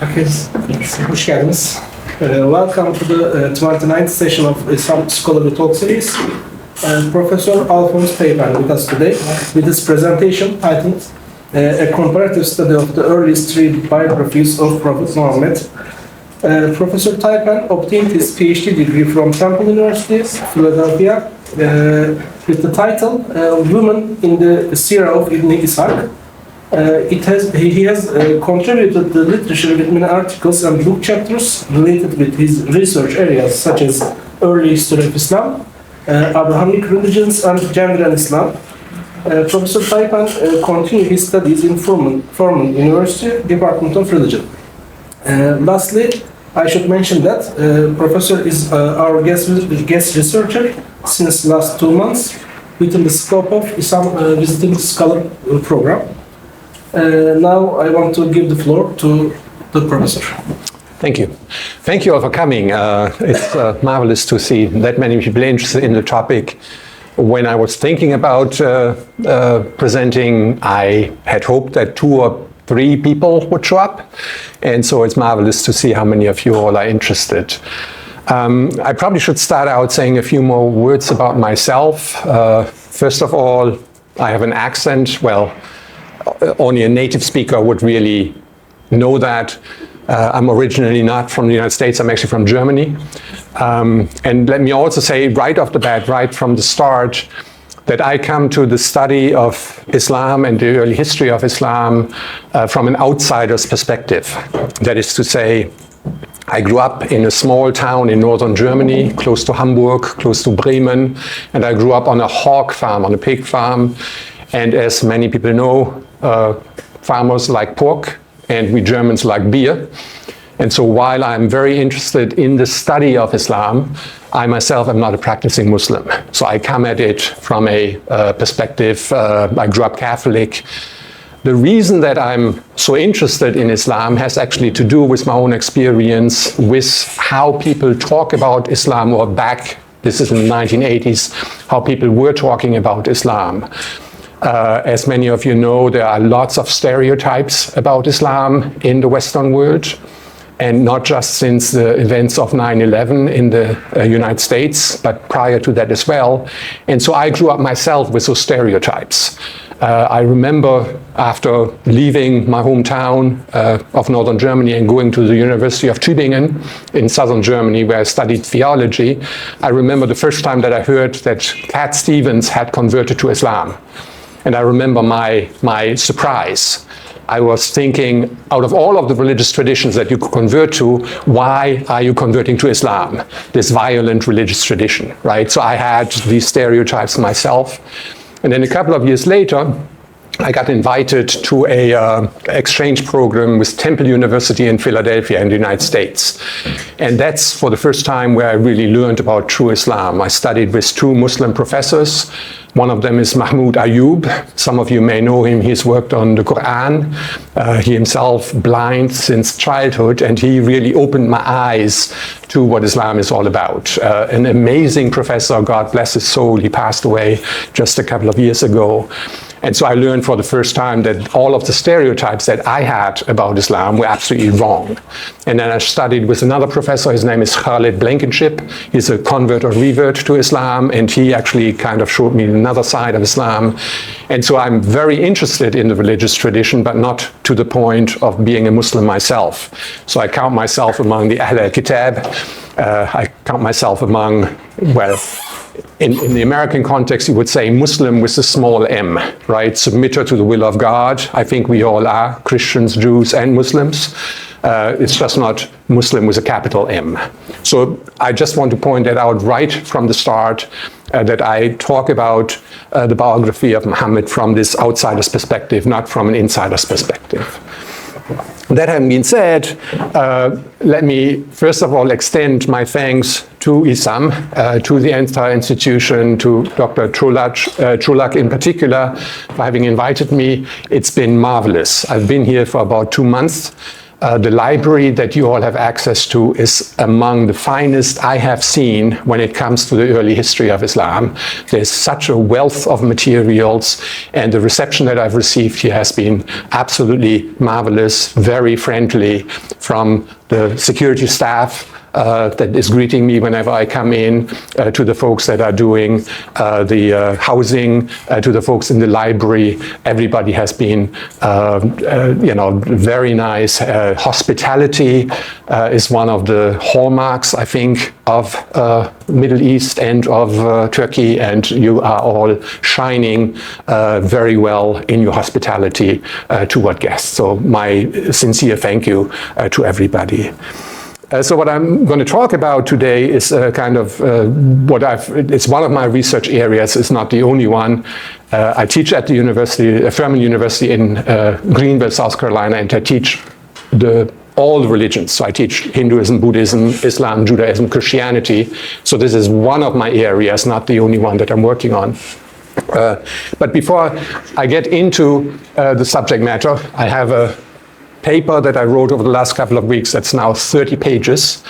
Herkes hoş geldiniz. Welcome to the 29th session of İSAM Scholarly Talk Series. Professor Alfons Teipen'in with us today with his presentation titled A Comparative Study of the Earliest Three Biographies of Prophet Muhammad. Professor Teipen obtained his PhD degree from Temple University, Philadelphia, with the title Women in the Seerah of Ibn Ishaq. He has contributed the literature with many articles and book chapters related with his research areas such as early history of Islam, Abrahamic religions, and gender and Islam. Professor Teipen continued his studies in Furman University, Department of Religion. Lastly, I should mention that Professor is our guest researcher since last 2 months within the scope of İSAM Visiting Scholar Program. Now I want to give the floor to the professor. Thank you. Thank you all for coming. It's marvelous to see that many people interested in the topic. When I was thinking about presenting, I had hoped that 2 or 3 people would show up. And so it's marvelous to see how many of you all are interested. I probably should start out saying a few more words about myself. First of all, I have an accent. Well, only a native speaker would really know that. I'm originally not from the United States, I'm actually from Germany. And let me also say right off the bat, right from the start, that I come to the study of Islam and the early history of Islam from an outsider's perspective. That is to say, I grew up in a small town in northern Germany, close to Hamburg, close to Bremen, and I grew up on a hog farm, on a pig farm. And as many people know, farmers like pork, and we Germans like beer. And so while I'm very interested in the study of Islam, I myself am not a practicing Muslim. So I come at it from a perspective, I grew up Catholic. The reason that I'm so interested in Islam has actually to do with my own experience with how people talk about Islam, or back, this is in the 1980s, how people were talking about Islam. As many of you know, there are lots of stereotypes about Islam in the Western world, and not just since the events of 9/11 in the United States, but prior to that as well. And so I grew up myself with those stereotypes. I remember after leaving my hometown of northern Germany and going to the University of Tübingen in southern Germany, where I studied theology, I remember the first time that I heard that Cat Stevens had converted to Islam. And I remember my surprise. I was thinking, out of all of the religious traditions that you could convert to, why are you converting to Islam, this violent religious tradition, right? So I had these stereotypes myself. And then a couple of years later, I got invited to a exchange program with Temple University in Philadelphia in the United States. And that's for the first time where I really learned about true Islam. I studied with 2 Muslim professors. One of them is Mahmoud Ayub. Some of you may know him. He's worked on the Quran. He himself blind since childhood, and he really opened my eyes to what Islam is all about. An amazing professor, God bless his soul. He passed away just a couple of years ago. And so I learned for the first time that all of the stereotypes that I had about Islam were absolutely wrong. And then I studied with another professor. His name is Khalid Blankenship. He's a convert or revert to Islam, and he actually kind of showed me another side of Islam. And so I'm very interested in the religious tradition, but not to the point of being a Muslim myself. So I count myself among the Ahl al-Kitab. I count myself among, well, in the American context, you would say Muslim with a small m, right? Submitter to the will of God. I think we all are, Christians, Jews, and Muslims. It's just not Muslim with a capital M. So I just want to point that out right from the start, that I talk about the biography of Muhammad from this outsider's perspective, not from an insider's perspective. That having been said, let me first of all extend my thanks to İSAM, to the entire institution, to Dr. Çolak in particular for having invited me. It's been marvelous. I've been here for about 2 months. The library that you all have access to is among the finest I have seen when it comes to the early history of Islam. There's such a wealth of materials, and the reception that I've received here has been absolutely marvelous, very friendly, from the security staff that is greeting me whenever I come in, to the folks that are doing the housing, to the folks in the library. Everybody has been, very nice. Hospitality is one of the hallmarks, I think, of Middle East and of Turkey, and you are all shining very well in your hospitality toward guests. So my sincere thank you to everybody. So what I'm going to talk about today is it's one of my research areas. It's not the only one. I teach at the university, Furman University in Greenville, South Carolina, and I teach all the religions. So I teach Hinduism, Buddhism, Islam, Judaism, Christianity. So this is one of my areas, not the only one that I'm working on. But before I get into the subject matter, I have a paper that I wrote over the last couple of weeks that's now 30 pages.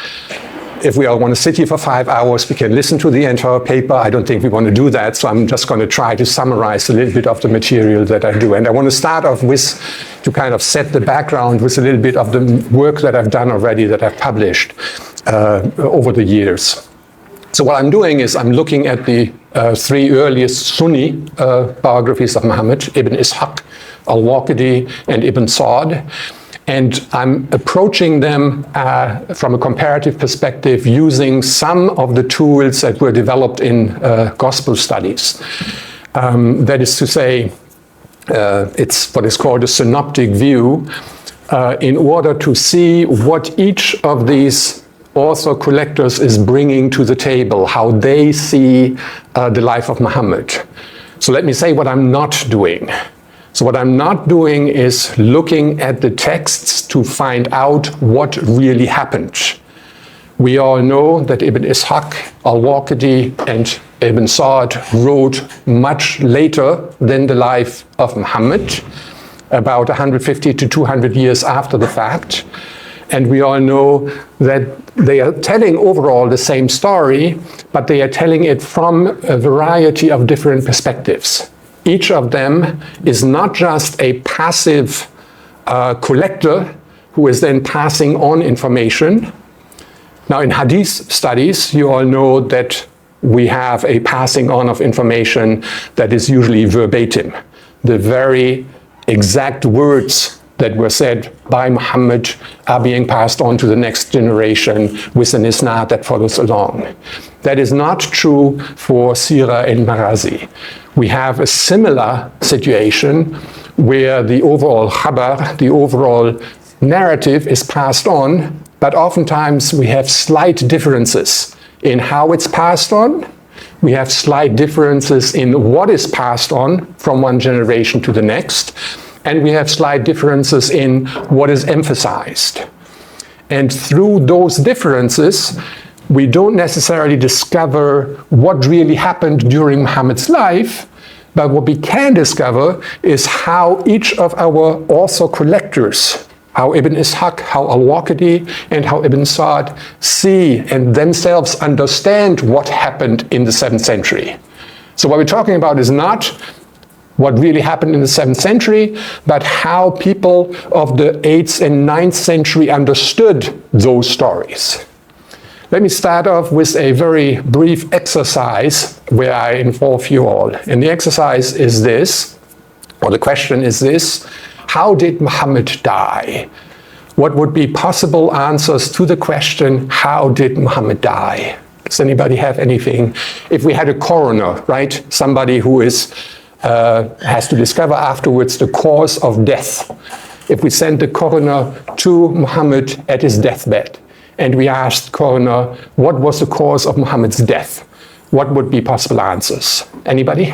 If we all want to sit here for 5 hours, we can listen to the entire paper. I don't think we want to do that, so I'm just going to try to summarize a little bit of the material that I do. And I want to start off with, to kind of set the background with a little bit of the work that I've done already, that I've published over the years. So what I'm doing is I'm looking at the three earliest Sunni biographies of Muhammad, Ibn Ishaq, Al-Waqidi, and Ibn Sa'd. And I'm approaching them from a comparative perspective using some of the tools that were developed in gospel studies. That is to say, it's what is called a synoptic view, in order to see what each of these author collectors is bringing to the table, how they see the life of Muhammad. So let me say what I'm not doing. So what I'm not doing is looking at the texts to find out what really happened. We all know that Ibn Ishaq, Al-Waqidi, and Ibn Sa'd wrote much later than the life of Muhammad, about 150 to 200 years after the fact. And we all know that they are telling overall the same story, but they are telling it from a variety of different perspectives. Each of them is not just a passive collector who is then passing on information. Now, in Hadith studies, you all know that we have a passing on of information that is usually verbatim. The very exact words that were said by Muhammad are being passed on to the next generation with an isnad that follows along. That is not true for Sirah and Maghazi. We have a similar situation where the overall khabar, the overall narrative, is passed on, but oftentimes we have slight differences in how it's passed on. We have slight differences in what is passed on from one generation to the next. And we have slight differences in what is emphasized. And through those differences, we don't necessarily discover what really happened during Muhammad's life, but what we can discover is how each of our author collectors, how Ibn Ishaq, how Al-Waqidi, and how Ibn Sa'd see and themselves understand what happened in the 7th century. So what we're talking about is not what really happened in the 7th century, but how people of the 8th and 9th century understood those stories. Let me start off with a very brief exercise where I involve you all. And the exercise is this, or the question is this: how did Muhammad die? What would be possible answers to the question, how did Muhammad die? Does anybody have anything? If we had a coroner, right? Somebody who is has to discover afterwards the cause of death. If we send the coroner to Muhammad at his deathbed and we asked coroner, what was the cause of Muhammad's death? What would be possible answers? Anybody?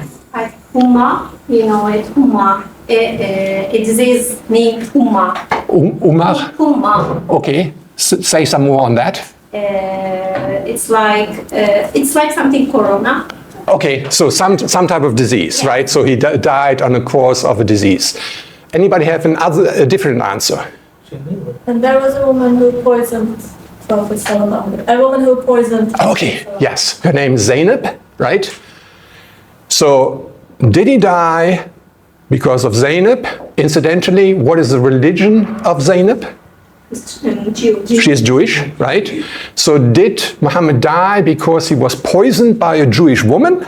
Humma, you know it, humma. A disease named humma. Umar? Humma. Okay, say some more on that. It's like something corona. Okay, so some type of disease, Yeah. right? So he died on the course of a disease. Anybody have a different answer? And there was a woman who poisoned Prophet Sallallahu. A woman who poisoned. Okay, yes, her name is Zainab, right? So, did he die because of Zainab? Incidentally, what is the religion of Zainab? She is Jewish, right? So did Muhammad die because he was poisoned by a Jewish woman?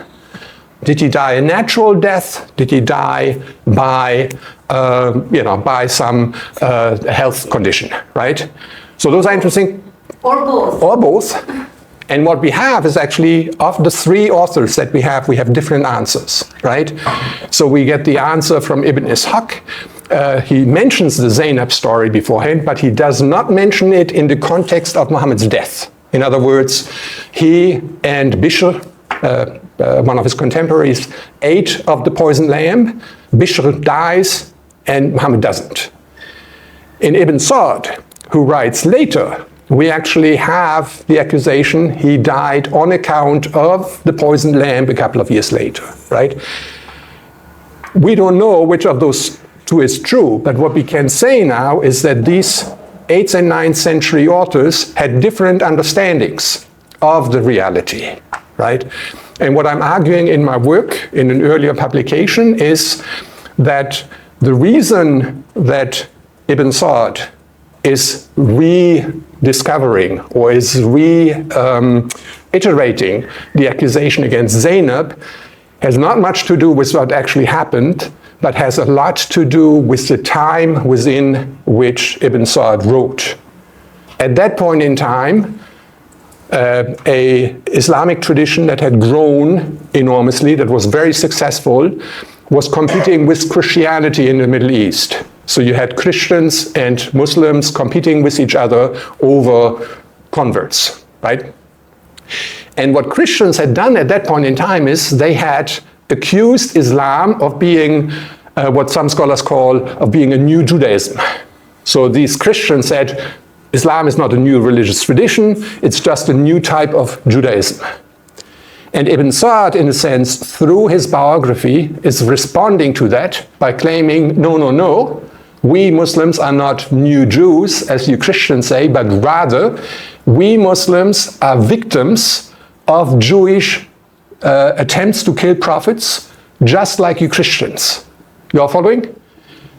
Did he die a natural death? Did he die by, by some health condition, right? So those are interesting. Or both. Or both. And what we have is actually, of the three authors that we have different answers, right? So we get the answer from Ibn Ishaq. He mentions the Zainab story beforehand, but he does not mention it in the context of Muhammad's death. In other words, he and Bishr, one of his contemporaries, ate of the poisoned lamb. Bishr dies, and Muhammad doesn't. In Ibn Sa'd, who writes later, we actually have the accusation he died on account of the poisoned lamb a couple of years later, right? We don't know which of those two is true, but what we can say now is that these 8th and 9th century authors had different understandings of the reality, right? And what I'm arguing in my work in an earlier publication is that the reason that Ibn Sa'd is rediscovering or is reiterating the accusation against Zainab has not much to do with what actually happened, but has a lot to do with the time within which Ibn Sa'd wrote. At that point in time, a Islamic tradition that had grown enormously, that was very successful, was competing with Christianity in the Middle East. So you had Christians and Muslims competing with each other over converts, right? And what Christians had done at that point in time is they had accused Islam of being what some scholars call of being a new Judaism. So these Christians said, Islam is not a new religious tradition, it's just a new type of Judaism. And Ibn Sa'd, in a sense, through his biography, is responding to that by claiming, no, we Muslims are not new Jews, as you Christians say, but rather, we Muslims are victims of Jewish attempts to kill prophets, just like you Christians. You are following?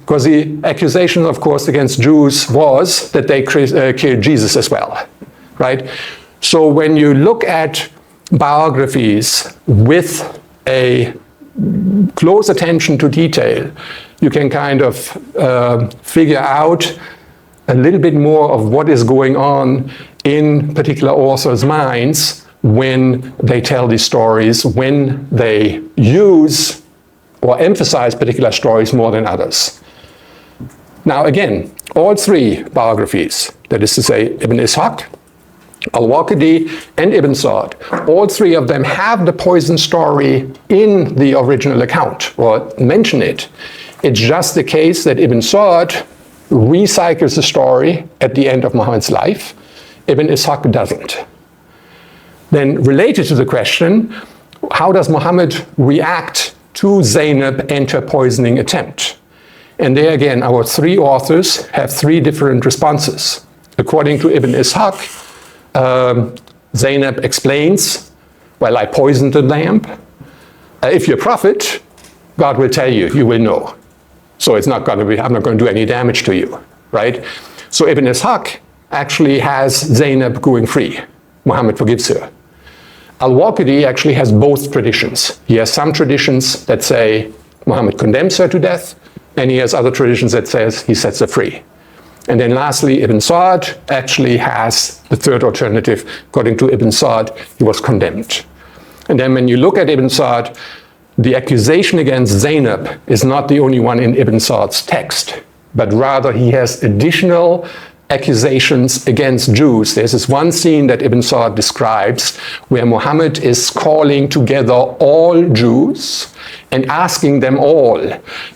Because the accusation, of course, against Jews was that they killed Jesus as well, right? So when you look at biographies with a close attention to detail, you can kind of figure out a little bit more of what is going on in particular authors' minds when they tell these stories, when they use or emphasize particular stories more than others. Now again, all three biographies, that is to say Ibn Ishaq, Al-Waqidi, and Ibn Sa'd, all three of them have the poison story in the original account, or mention it. It's just the case that Ibn Sa'd recycles the story at the end of Muhammad's life. Ibn Ishaq doesn't. Then related to the question, how does Muhammad react to Zainab and her poisoning attempt? And there again, our three authors have three different responses. According to Ibn Ishaq, Zainab explains, well, I poisoned the lamb. If you're a prophet, God will tell you, you will know. So it's not going to be, I'm not going to do any damage to you, right? So Ibn Ishaq actually has Zainab going free. Muhammad forgives her. Al-Waqidi actually has both traditions. He has some traditions that say Muhammad condemns her to death, and he has other traditions that says he sets her free. And then lastly, Ibn Sa'd actually has the third alternative. According to Ibn Sa'd, he was condemned. And then when you look at Ibn Sa'd, the accusation against Zainab is not the only one in Ibn Sa'd's text, but rather he has additional accusations against Jews. There's this one scene that Ibn Sa'd describes where Muhammad is calling together all Jews and asking them all,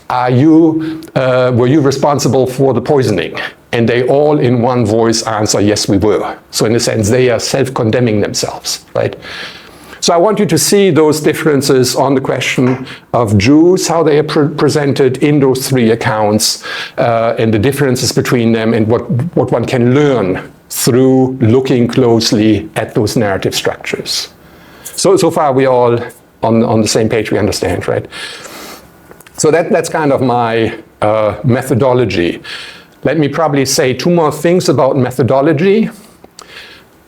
were you responsible for the poisoning? And they all in one voice answer, yes, we were. So in a sense, they are self-condemning themselves, right? So I want you to see those differences on the question of Jews, how they are presented in those three accounts, and the differences between them, and what one can learn through looking closely at those narrative structures. So far we're all on the same page, we understand, right? So that's kind of my methodology. Let me probably say two more things about methodology.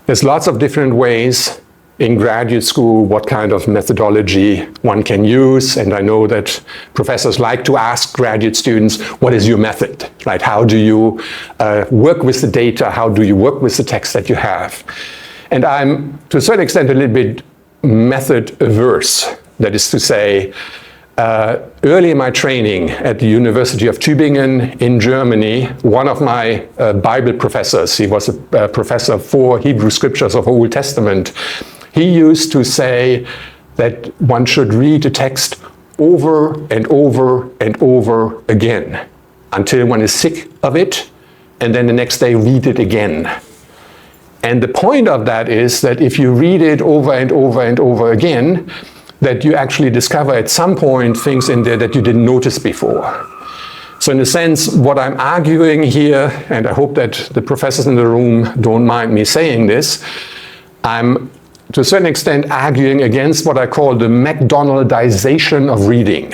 There's lots of different ways in graduate school what kind of methodology one can use, and I know that professors like to ask graduate students, what is your method, right? How do you work with the data? How do you work with the text that you have? And I'm, to a certain extent, a little bit method averse. That is to say, early in my training at the University of Tübingen in Germany, one of my Bible professors, he was a professor for Hebrew scriptures of the Old Testament, he used to say that one should read a text over and over and over again until one is sick of it, and then the next day read it again. And the point of that is that if you read it over and over and over again, that you actually discover at some point things in there that you didn't notice before. So in a sense, what I'm arguing here, and I hope that the professors in the room don't mind me saying this, I'm to a certain extent arguing against what I call the McDonaldization of reading.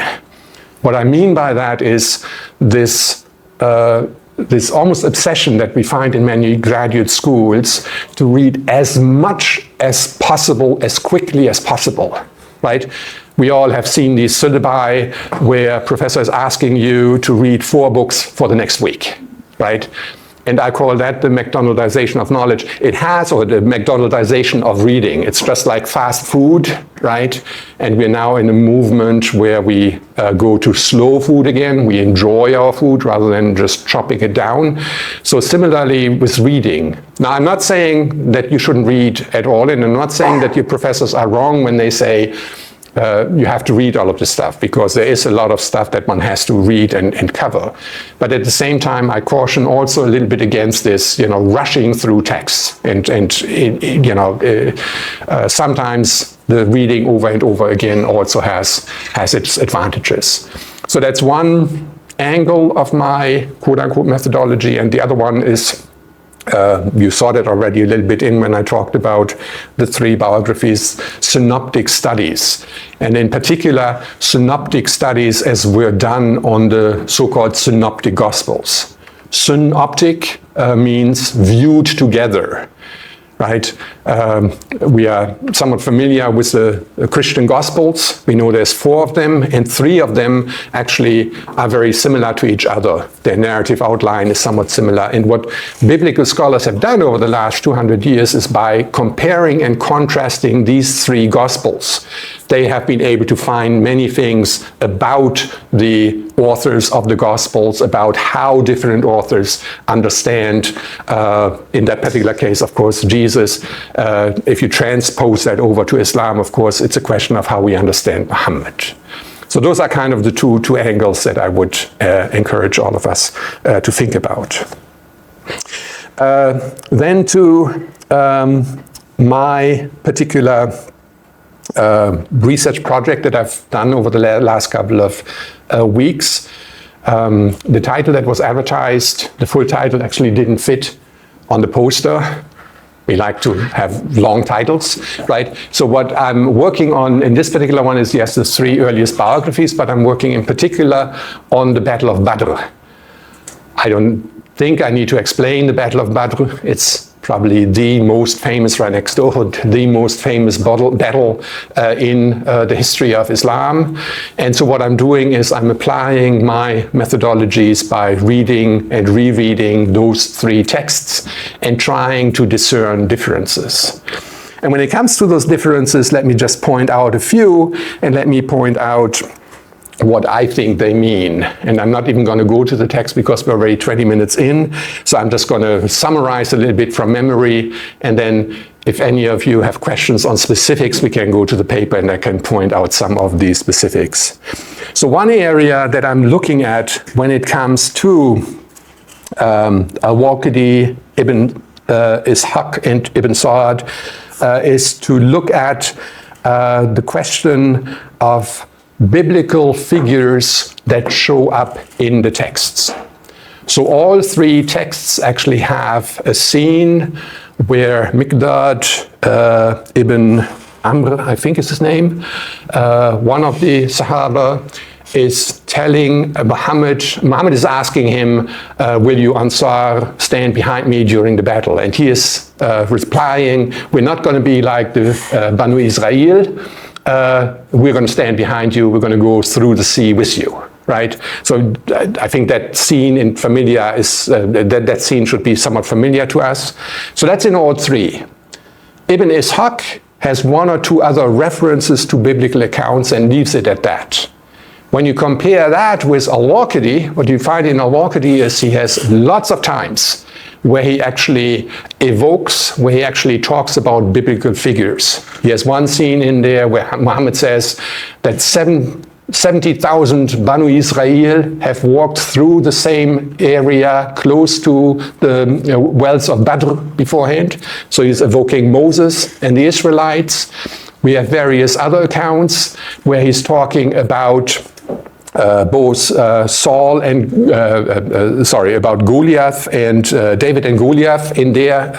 What I mean by that is this almost obsession that we find in many graduate schools to read as much as possible, as quickly as possible. Right? We all have seen these syllabi where professor is asking you to read 4 books for the next week, right? And I call that the McDonaldization of knowledge. It has, or the McDonaldization of reading. It's just like fast food, right? And we're now in a movement where we go to slow food again. We enjoy our food rather than just chopping it down. So similarly with reading. Now, I'm not saying that you shouldn't read at all, and I'm not saying that your professors are wrong when they say you have to read all of this stuff, because there is a lot of stuff that one has to read and cover. But at the same time, I caution also a little bit against this, rushing through texts. And sometimes the reading over and over again also has its advantages. So that's one angle of my quote-unquote methodology, and the other one is you saw that already a little bit in when I talked about the 3 biographies, synoptic studies. And in particular, synoptic studies as were done on the so-called synoptic gospels. Synoptic means viewed together, right? We are somewhat familiar with the Christian Gospels. We know there's 4 of them, and 3 of them actually are very similar to each other. Their narrative outline is somewhat similar. And what biblical scholars have done over the last 200 years is by comparing and contrasting these 3 Gospels, they have been able to find many things about the authors of the Gospels, about how different authors understand, in that particular case, of course, Jesus. If you transpose that over to Islam, of course, it's a question of how we understand Muhammad. So those are kind of the two angles that I would encourage all of us to think about. Then to my particular research project that I've done over the last couple of weeks. The title that was advertised, the full title actually didn't fit on the poster. We like to have long titles, right? So what I'm working on in this particular one is, yes, the 3 earliest biographies, but I'm working in particular on the Battle of Badr. I don't think I need to explain the Battle of Badr. It's probably the most famous, right next door, the most famous battle in the history of Islam. And so what I'm doing is I'm applying my methodologies by reading and rereading those 3 texts and trying to discern differences. And when it comes to those differences, let me just point out a few, and let me point out what I think they mean. And I'm not even going to go to the text because we're already 20 minutes in. So I'm just going to summarize a little bit from memory. And then if any of you have questions on specifics, we can go to the paper and I can point out some of these specifics. So one area that I'm looking at when it comes to Al-Waqidi, Ibn Ishaq and Ibn Sa'd is to look at the question of biblical figures that show up in the texts. So all three texts actually have a scene where Miqdad ibn Amr, I think is his name, one of the Sahaba, is telling Muhammad is asking him, will you Ansar stand behind me during the battle? And he is replying, we're not going to be like the Banu Israel, we're going to stand behind you, we're going to go through the sea with you. Right, so I think that scene in familiar is that scene should be somewhat familiar to us. So that's in all three. Ibn Ishaq has one or two other references to biblical accounts and leaves it at that. When you compare that with Al-Waqidi, what you find in Al-Waqidi is he has lots of times where he actually evokes, where he actually talks about biblical figures. He has one scene in there where Muhammad says that 70,000 Banu Israel have walked through the same area close to the wells of Badr beforehand. So he's evoking Moses and the Israelites. We have various other accounts where he's talking about both Saul and, about Goliath and David and Goliath in their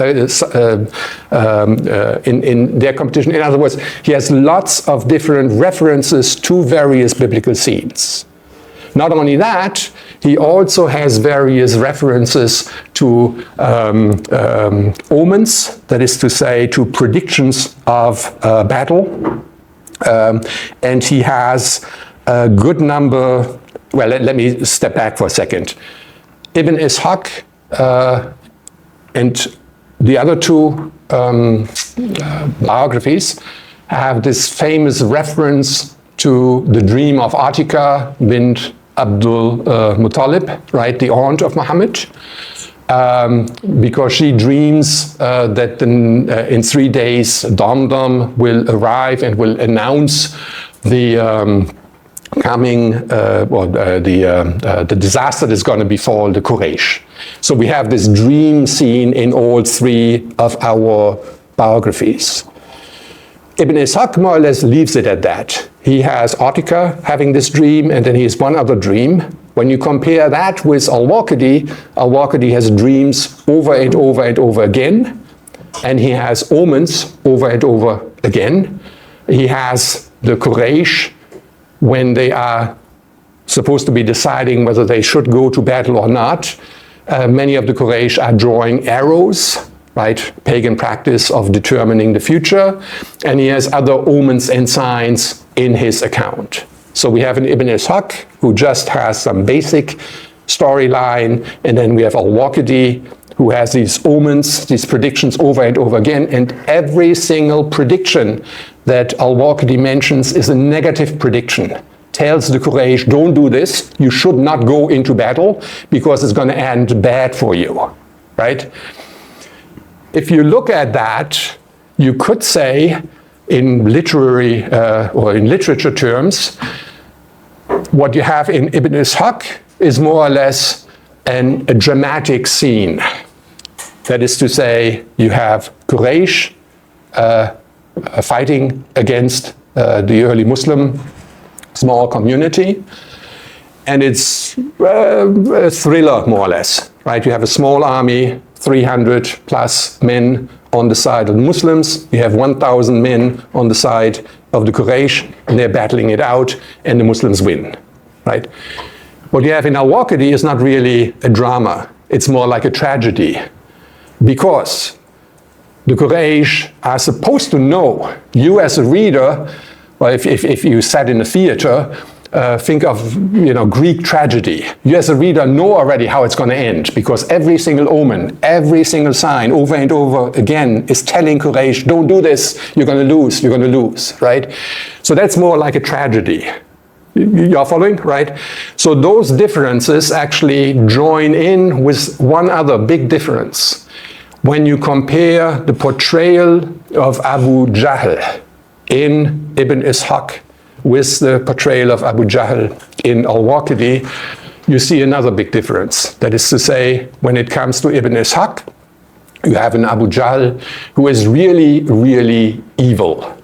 competition. In other words, he has lots of different references to various biblical scenes. Not only that, he also has various references to omens, that is to say, to predictions of battle. And he has a good number, well, let me step back for a second. Ibn Ishaq and the other two biographies have this famous reference to the dream of Atika bint Abdul Muttalib, right, the aunt of Muhammad, because she dreams that in 3 days Damdam will arrive and will announce the the disaster that is going to befall the Quraysh. So we have this dream scene in all three of our biographies. Ibn Ishaq more or less leaves it at that. He has Atika having this dream, and then he has one other dream. When you compare that with Al-Waqidi, Al-Waqidi has dreams over and over and over again, and he has omens over and over again. He has the Quraysh when they are supposed to be deciding whether they should go to battle or not. Many of the Quraysh are drawing arrows, right? Pagan practice of determining the future. And he has other omens and signs in his account. So we have an Ibn Ishaq who just has some basic storyline, and then we have Al-Waqidi who has these omens, these predictions over and over again, and every single prediction that Al-Waqidi mentions is a negative prediction. Tells the Quraysh, don't do this, you should not go into battle because it's going to end bad for you, right? If you look at that, you could say in literary or in literature terms, what you have in Ibn Ishaq is more or less a dramatic scene. That is to say, you have Quraysh fighting against the early Muslim small community, and it's a thriller more or less, right? You have a small army, 300 plus men on the side of the Muslims, you have 1,000 men on the side of the Quraysh, and they're battling it out, and the Muslims win, right? What you have in Al-Waqidi is not really a drama, it's more like a tragedy, because the Quraysh are supposed to know. You as a reader, or if you sat in a theater, think of Greek tragedy. You as a reader know already how it's going to end, because every single omen, every single sign over and over again is telling Quraysh, don't do this, you're going to lose, right? So that's more like a tragedy. You're following, right? So those differences actually join in with one other big difference. When you compare the portrayal of Abu Jahl in Ibn Ishaq with the portrayal of Abu Jahl in Al-Waqidi, you see another big difference. That is to say, when it comes to Ibn Ishaq, you have an Abu Jahl who is really, really evil.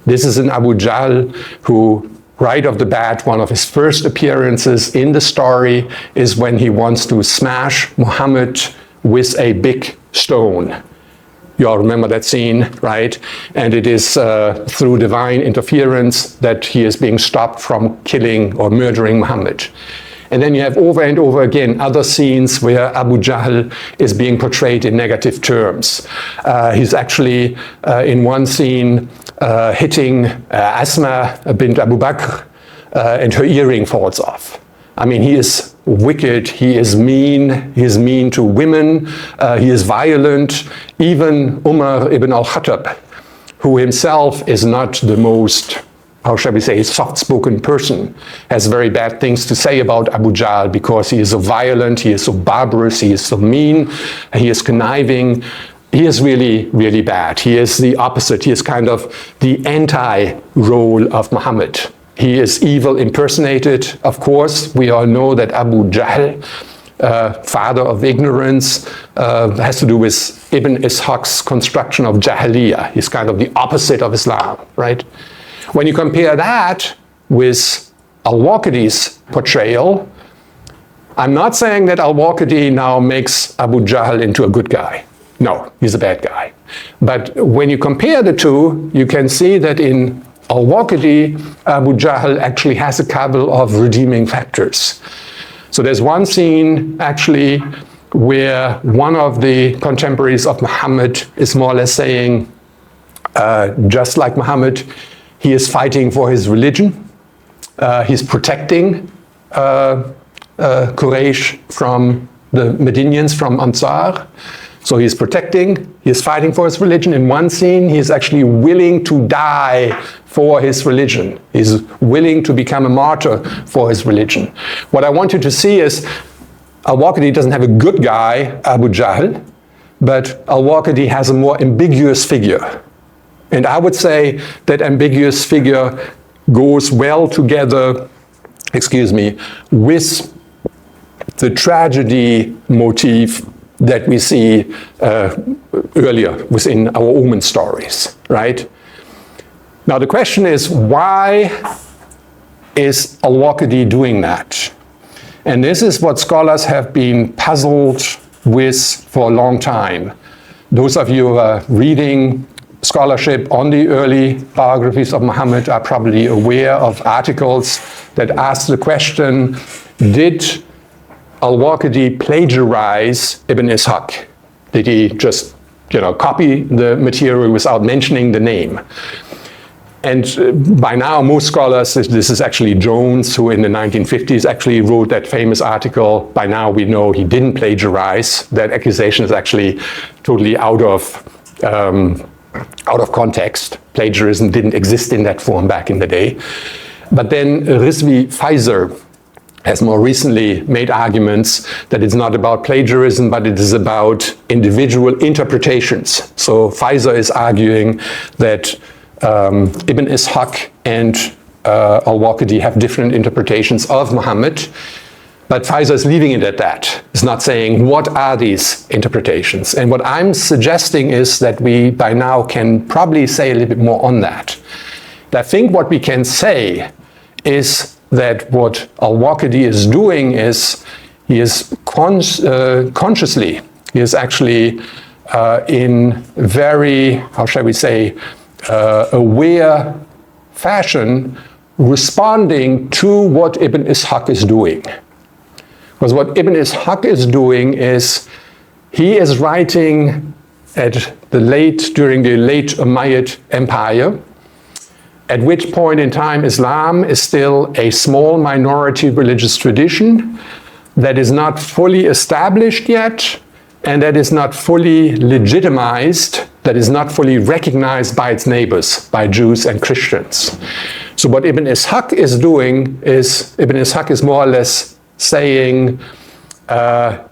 This is an Abu Jahl who, right off the bat, one of his first appearances in the story is when he wants to smash Muhammad with a big stone. You all remember that scene, right? And it is through divine interference that he is being stopped from killing or murdering Muhammad. And then you have over and over again other scenes where Abu Jahl is being portrayed in negative terms. He's actually in one scene hitting Asma bint Abu Bakr and her earring falls off. I mean, he is wicked, he is mean to women, he is violent. Even Umar ibn al-Khattab, who himself is not the most, how shall we say, soft-spoken person, has very bad things to say about Abu Jahl because he is so violent, he is so barbarous, he is so mean, he is conniving. He is really, really bad. He is the opposite. He is kind of the anti-role of Muhammad. He is evil impersonated. Of course, we all know that Abu Jahl, father of ignorance, has to do with Ibn Ishaq's construction of Jahiliyyah. He's kind of the opposite of Islam, right? When you compare that with al-Waqidi's portrayal, I'm not saying that al-Waqidi now makes Abu Jahl into a good guy. No, he's a bad guy. But when you compare the two, you can see that in al-Waqidi, Abu Jahl actually has a couple of redeeming factors. So there's one scene actually where one of the contemporaries of Muhammad is more or less saying, just like Muhammad, he is fighting for his religion. He's protecting Quraysh from the Medinians, from Ansar. So he's protecting, he's fighting for his religion. In one scene, he's actually willing to die for his religion. He's willing to become a martyr for his religion. What I want you to see is al-Waqidi doesn't have a good guy, Abu Jahl, but al-Waqidi has a more ambiguous figure. And I would say that ambiguous figure goes well together, with the tragedy motif that we see earlier within our Omen stories, right? Now the question is, why is al-Waqidi doing that? And this is what scholars have been puzzled with for a long time. Those of you who are reading scholarship on the early biographies of Muhammad are probably aware of articles that ask the question, did al-Waqidi plagiarize Ibn Ishaq? Did he just, copy the material without mentioning the name? And by now, most scholars, this is actually Jones, who in the 1950s actually wrote that famous article. By now, we know he didn't plagiarize. That accusation is actually totally out of context. Plagiarism didn't exist in that form back in the day. But then Rizvi Pfizer has more recently made arguments that it's not about plagiarism, but it is about individual interpretations. So Pfizer is arguing that Ibn Ishaq and al-Waqidi have different interpretations of Muhammad, but Pfizer is leaving it at that. It's not saying what are these interpretations. And what I'm suggesting is that we by now can probably say a little bit more on that. I think what we can say is that what al-Waqidi is doing is he is consciously, he is actually in very, how shall we say, aware fashion responding to what Ibn Ishaq is doing. Because what Ibn Ishaq is doing is he is writing during the late Umayyad Empire, at which point in time Islam is still a small minority religious tradition that is not fully established yet, and that is not fully legitimized, that is not fully recognized by its neighbors, by Jews and Christians. So what Ibn Ishaq is doing is, Ibn Ishaq is more or less saying,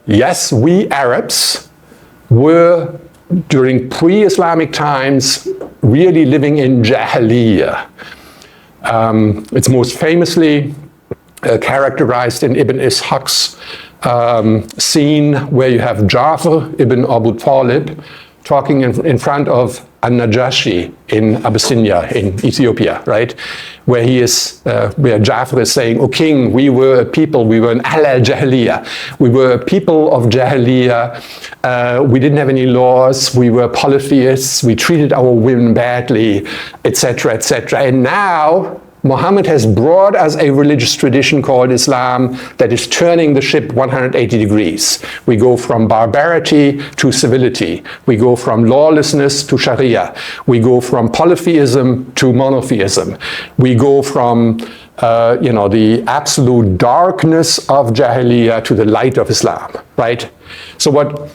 yes, we Arabs were, during pre-Islamic times, really living in Jahiliyyah. It's most famously characterized in Ibn Ishaq's scene where you have Ja'far ibn Abu Talib, talking in front of An-Najashi in Abyssinia, in Ethiopia, right? Where where Jafar is saying, "O king, we were a people, we were an al-Jahiliyyah. We were a people of Jahiliyyah. We didn't have any laws, we were polytheists, we treated our women badly, etc., etc. And now, Muhammad has brought us a religious tradition called Islam that is turning the ship 180 degrees. We go from barbarity to civility. We go from lawlessness to Sharia. We go from polytheism to monotheism. We go from the absolute darkness of Jahiliyyah to the light of Islam, right? So what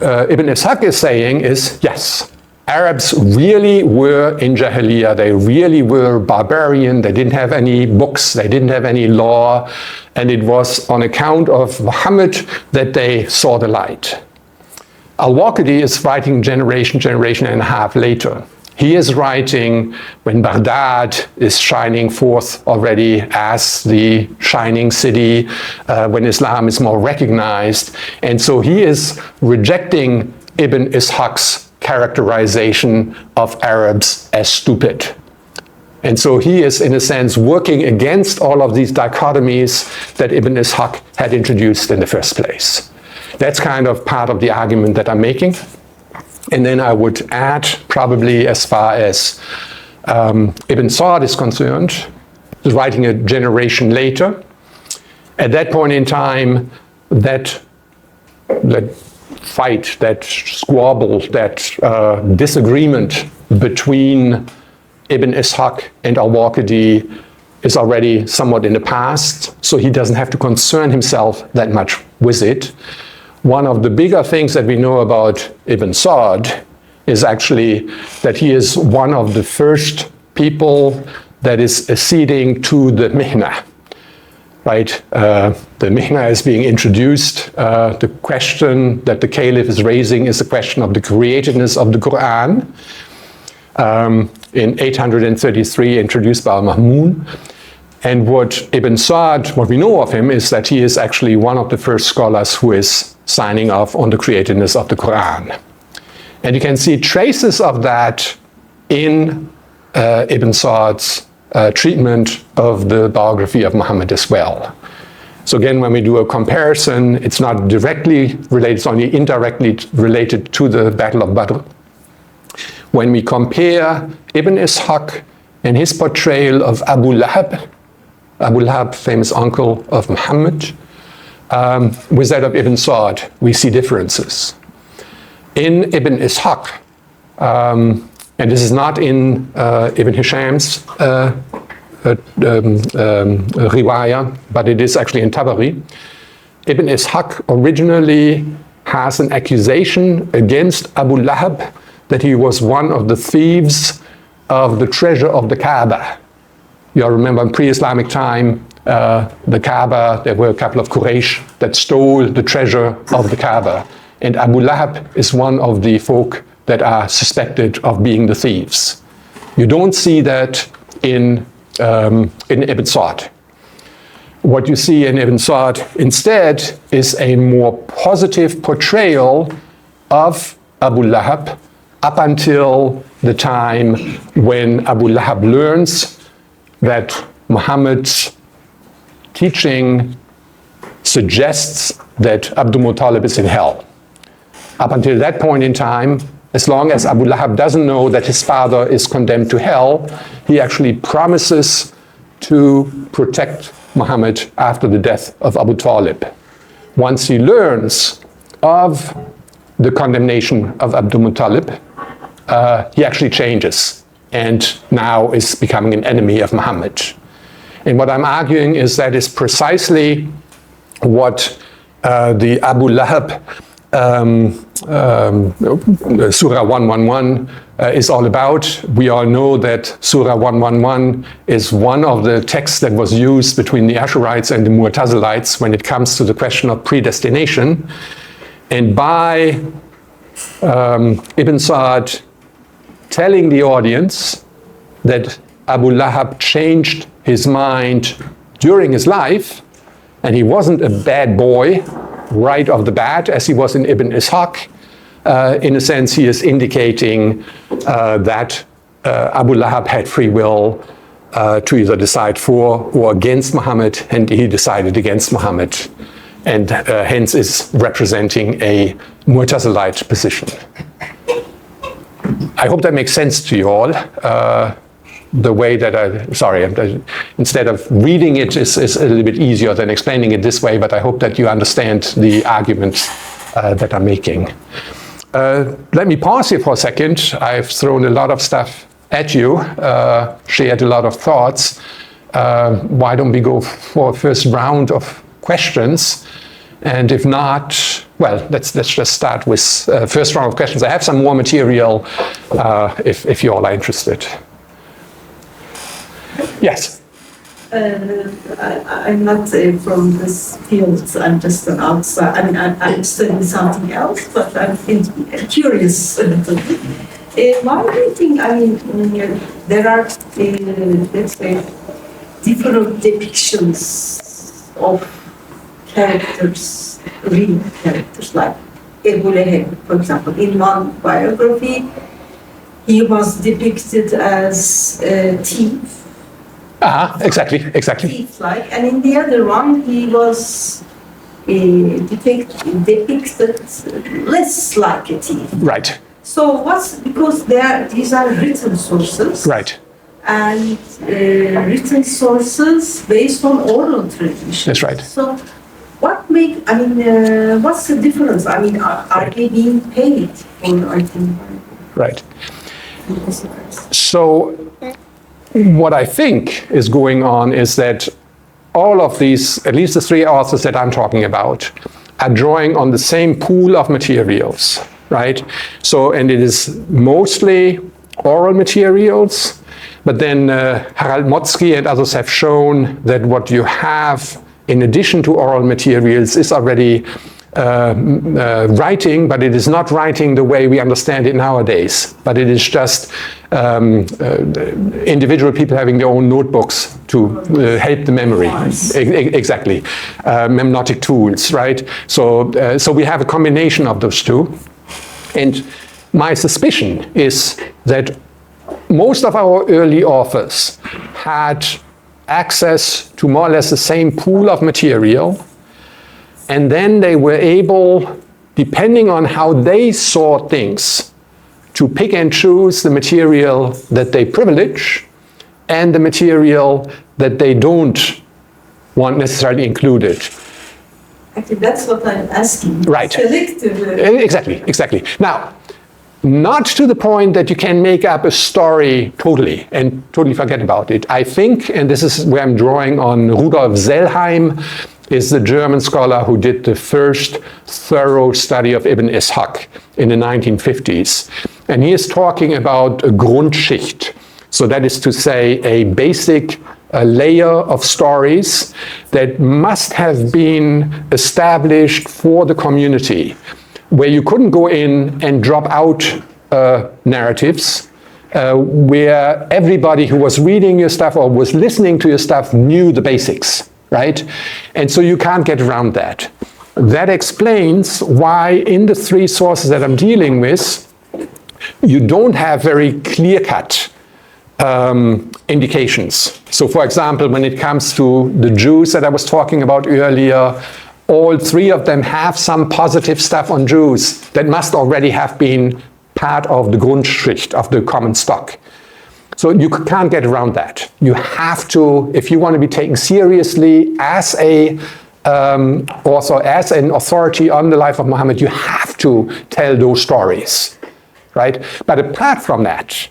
Ibn Ishaq is saying is, yes, Arabs really were in Jahiliyyah, they really were barbarian, they didn't have any books, they didn't have any law, and it was on account of Muhammad that they saw the light. Al-Waqidi is writing generation and a half later. He is writing when Baghdad is shining forth already as the shining city, when Islam is more recognized, and so he is rejecting Ibn Ishaq's characterization of Arabs as stupid. And so he is, in a sense, working against all of these dichotomies that Ibn Ishaq had introduced in the first place. That's kind of part of the argument that I'm making. And then I would add, probably as far as Ibn Sa'd is concerned, writing a generation later. At that point in time, that fight, that squabble, that disagreement between Ibn Ishaq and Al-Waqidi is already somewhat in the past, so he doesn't have to concern himself that much with it. One of the bigger things that we know about Ibn Sa'd is actually that he is one of the first people that is acceding to the Mihna. Right, the Mihna is being introduced. The question that the Caliph is raising is the question of the createdness of the Quran. In 833, introduced by Al-Mahmun. And what Ibn Sa'd, what we know of him, is that he is actually one of the first scholars who is signing off on the createdness of the Quran. And you can see traces of that in Ibn Sa'd's treatment of the biography of Muhammad as well. So again, when we do a comparison, it's not directly related, it's only indirectly related to the Battle of Badr. When we compare Ibn Ishaq and his portrayal of Abu Lahab, famous uncle of Muhammad, with that of Ibn Sa'd, we see differences. In Ibn Ishaq, and this is not in Ibn Hisham's riwayah, but it is actually in Tabari. Ibn Ishaq originally has an accusation against Abu Lahab that he was one of the thieves of the treasure of the Kaaba. You all remember in pre-Islamic time, the Kaaba, there were a couple of Quraysh that stole the treasure of the Kaaba. And Abu Lahab is one of the folk that are suspected of being the thieves. You don't see that in Ibn Sa'd. What you see in Ibn Sa'd instead is a more positive portrayal of Abu Lahab up until the time when Abu Lahab learns that Muhammad's teaching suggests that Abdul Muttalib is in hell. Up until that point in time, as long as Abu Lahab doesn't know that his father is condemned to hell, he actually promises to protect Muhammad after the death of Abu Talib. Once he learns of the condemnation of Abdul Muttalib, he actually changes and now is becoming an enemy of Muhammad. And what I'm arguing is that is precisely what the Abu Lahab Surah 111 is all about. We all know that Surah 111 is one of the texts that was used between the Ash'arites and the Mu'tazilites when it comes to the question of predestination. And by Ibn Sa'd telling the audience that Abu Lahab changed his mind during his life, and he wasn't a bad boy right off the bat, as he was in Ibn Ishaq, In a sense, he is indicating that Abu Lahab had free will to either decide for or against Muhammad, and he decided against Muhammad, and hence is representing a Mu'tazilite position. I hope that makes sense to you all. The way that instead of reading it is a little bit easier than explaining it this way, but I hope that you understand the arguments that I'm making. Let me pause here for a second. I've thrown a lot of stuff at you, shared a lot of thoughts. Why don't we go for a first round of questions? And if not, well, let's just start with first round of questions. I have some more material if you all are interested. Yes. I'm not from this field. I'm just an outside. I mean, I'm studying something else, but I'm curious a little bit. Why do you think? I mean, there are let's say different depictions of characters, real characters, like Abu Lahab, for example. In one biography, he was depicted as a thief. Exactly. Thief, like, and in the other one, he was depicted less like a thief. Right. So because these are written sources. Right. And written sources based on oral tradition. That's right. So what's the difference? I mean, are they being paid for writing? Right. So what I think is going on is that all of these, at least the three authors that I'm talking about, are drawing on the same pool of materials, right? So, and it is mostly oral materials, but then Harald Motzki and others have shown that what you have in addition to oral materials is already writing, but it is not writing the way we understand it nowadays, but it is just individual people having their own notebooks to help the memory. Exactly. Mnemonic tools, right? So we have a combination of those two. And my suspicion is that most of our early authors had access to more or less the same pool of material, and then they were able, depending on how they saw things, to pick and choose the material that they privilege and the material that they don't want necessarily included. Actually, that's what I'm asking. Right. Selective. Exactly. Now, not to the point that you can make up a story totally and totally forget about it. I think, and this is where I'm drawing on Rudolf Sellheim, is the German scholar who did the first thorough study of Ibn Ishaq in the 1950s. And he is talking about a Grundschicht. So that is to say a basic layer of stories that must have been established for the community, where you couldn't go in and drop out narratives, where everybody who was reading your stuff or was listening to your stuff knew the basics, right? And so you can't get around that. That explains why in the three sources that I'm dealing with, you don't have very clear-cut indications. So for example, when it comes to the Jews that I was talking about earlier, all three of them have some positive stuff on Jews that must already have been part of the Grundschicht, of the common stock. So you can't get around that. You have to, if you want to be taken seriously as a author, as an authority on the life of Muhammad, you have to tell those stories, right? But apart from that,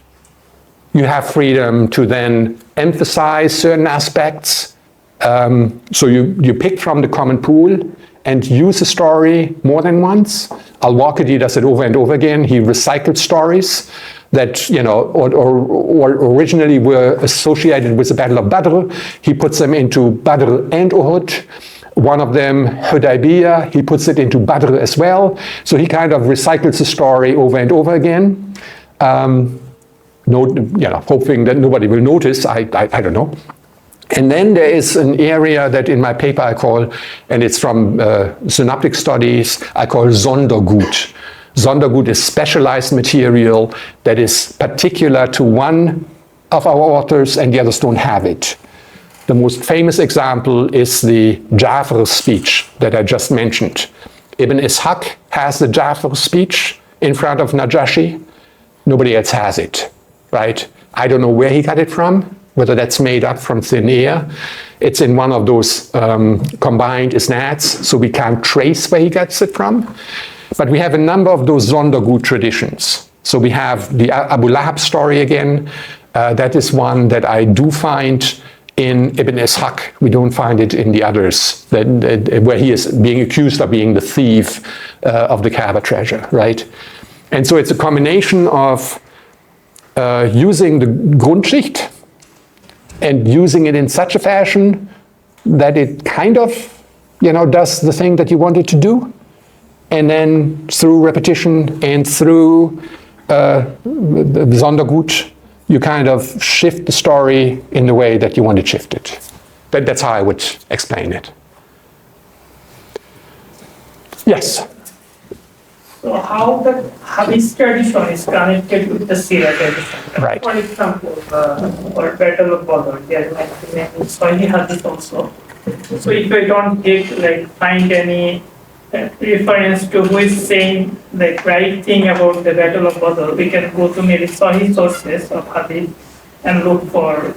you have freedom to then emphasize certain aspects. So you pick from the common pool and use a story more than once. Al-Waqidi does it over and over again. He recycled stories that, or originally were associated with the Battle of Badr. He puts them into Badr and Uhud. One of them, Hudaybiyah, he puts it into Badr as well. So he kind of recycles the story over and over again. Hoping that nobody will notice, I don't know. And then there is an area that in my paper I call, and it's from synoptic studies, I call Sondergut. Sondergut is specialized material that is particular to one of our authors and the others don't have it. The most famous example is the Ja'far speech that I just mentioned. Ibn Ishaq has the Ja'far speech in front of Najashi. Nobody else has it, right? I don't know where he got it from, whether that's made up from thin air. It's in one of those combined isnads, so we can't trace where he gets it from. But we have a number of those Sondergut traditions. So we have the Abu Lahab story again. That is one that I do find in Ibn Ishaq. We don't find it in the others, where he is being accused of being the thief of the Kaaba treasure, right? And so it's a combination of using the Grundschicht and using it in such a fashion that it kind of, does the thing that you want it to do. And then through repetition and through the Sondergut, you kind of shift the story in the way that you want it shifted. That's how I would explain it. Yes? So how the Hadith tradition is connected with the Sirah tradition? Right. For example, for Battle of Badr, there might be many Sahih Hadith also. So if I don't find any reference to who is saying the right thing about the Battle of Badr, we can go to maybe Sahih sources of Hadith and look for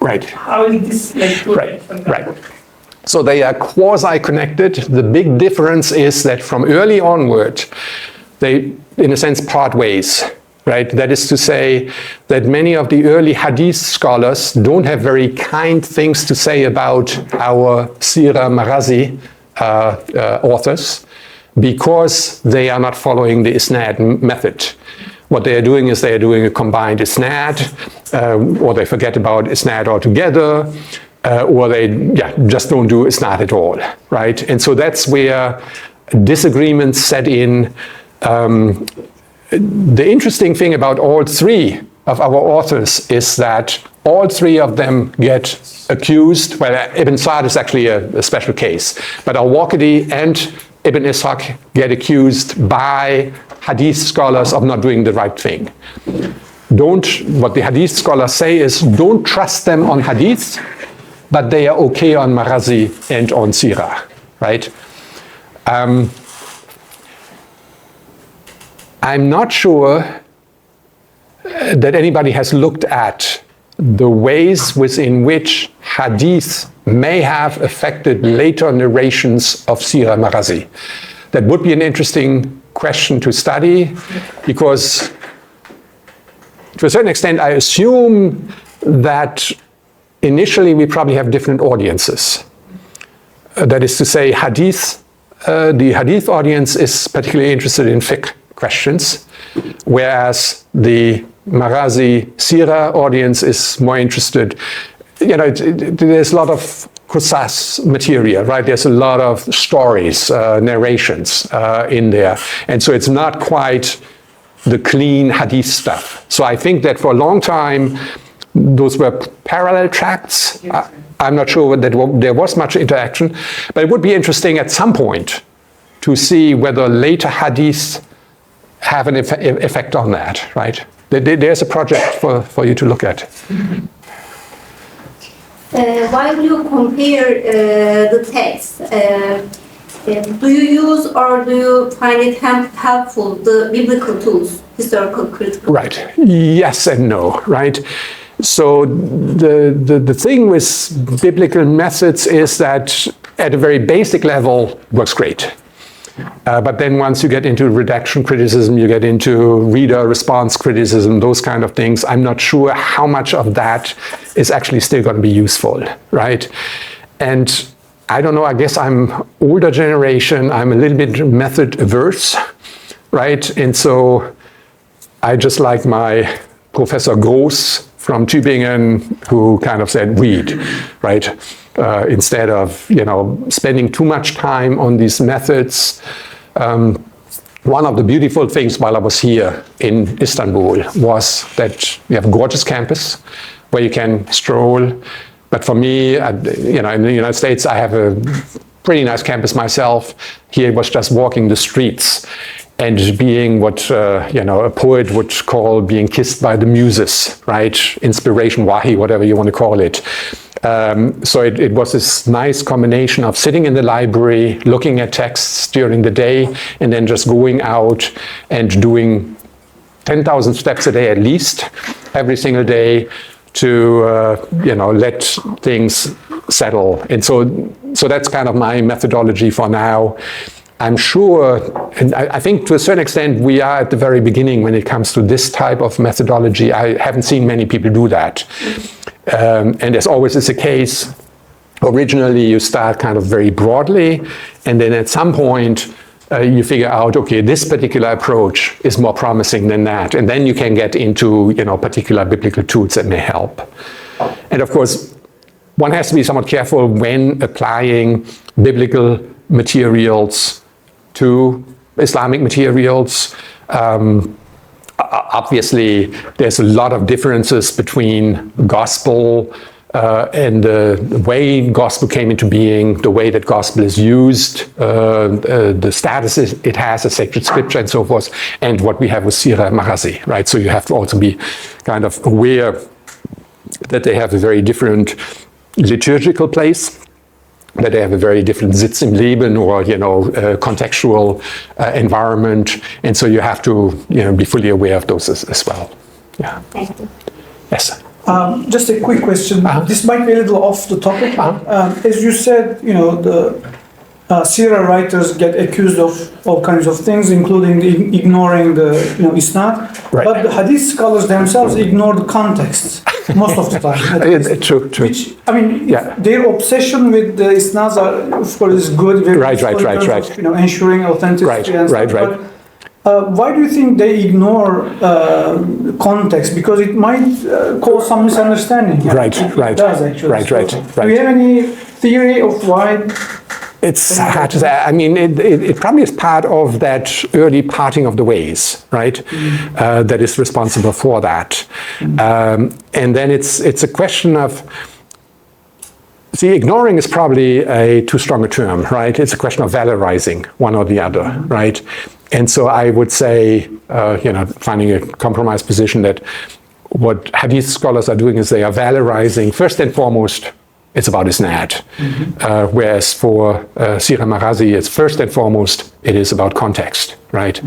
right. How is this two Right. different Right. So they are quasi-connected. The big difference is that from early onward, they, in a sense, part ways, right? That is to say that many of the early hadith scholars don't have very kind things to say about our Sirah Marazi authors because they are not following the isnad method. What they are doing is they are doing a combined isnad, or they forget about isnad altogether, or they just don't do isnad at all, right? And so that's where disagreements set in. The interesting thing about all three of our authors is that all three of them get accused. Well, Ibn Sa'd is actually a special case, but Al-Waqidi and Ibn Ishaq get accused by hadith scholars of not doing the right thing. What the hadith scholars say is, don't trust them on hadith, but they are okay on Marazi and on Sirah, right? I'm not sure that anybody has looked at the ways within which hadith may have affected later narrations of Sirah Marazi. That would be an interesting question to study, because to a certain extent I assume that initially we probably have different audiences. That is to say, the hadith audience is particularly interested in fiqh questions, whereas the Marazi Sirah audience is more interested. There's a lot of qisas material, right? There's a lot of stories, narrations in there. And so it's not quite the clean hadith stuff. So I think that for a long time, those were parallel tracks. I'm not sure that there was much interaction, but it would be interesting at some point to see whether later hadiths have an effect on that, right? There's a project for you to look at. While you compare the text, do you use or do you find it helpful, the biblical tools, historical, critical? Right. Yes and no, right? So the thing with biblical methods is that at a very basic level works great. But then once you get into redaction criticism, you get into reader response criticism, those kind of things, I'm not sure how much of that is actually still going to be useful, right? And I don't know, I guess I'm older generation, I'm a little bit method averse, right? And so I just like my Professor Groß from Tübingen, who kind of said, read, right? Instead of, spending too much time on these methods. One of the beautiful things while I was here in Istanbul was that we have a gorgeous campus where you can stroll. But for me, in the United States, I have a pretty nice campus myself. Here it was just walking the streets. and being what a poet would call being kissed by the muses, right? Inspiration, wahi, whatever you want to call it. So it was this nice combination of sitting in the library, looking at texts during the day, and then just going out and doing 10,000 steps a day at least, every single day, to let things settle. And so that's kind of my methodology for now. I'm sure, and I think to a certain extent, we are at the very beginning when it comes to this type of methodology. I haven't seen many people do that. And as always is the case, originally you start kind of very broadly, and then at some point you figure out, okay, this particular approach is more promising than that. And then you can get into, particular biblical tools that may help. And of course, one has to be somewhat careful when applying biblical materials to Islamic materials. Obviously, there's a lot of differences between gospel and the way gospel came into being, the way that gospel is used, the status it has as sacred scripture and so forth, and what we have with Sirah Maghazi, right? So you have to also be kind of aware that they have a very different liturgical place, that they have a very different Sitz im Leben or contextual environment, and so you have to be fully aware of those as well. Yeah. Thank you. Yes. Just a quick question. This might be a little off the topic. As you said, the Sirah writers get accused of all kinds of things, including ignoring the isnad. Right. But the hadith scholars themselves ignore the context most of the time. True. Which, their obsession with the isnads of course is good. Right. Of, ensuring authenticity and stuff. Right. But why do you think they ignore context? Because it might cause some misunderstanding. Right. It does actually. Right. Do you have any theory of why? It's hard to say. I mean, it probably is part of that early parting of the ways, right? That is responsible for that. And then it's a question of, ignoring is probably a too strong a term, right? It's a question of valorizing one or the other, right? And so I would say, finding a compromise position that what hadith scholars are doing is they are valorizing, first and foremost, it's about isnad. Whereas for Sirah Maghazi, it's first and foremost, it is about context, right?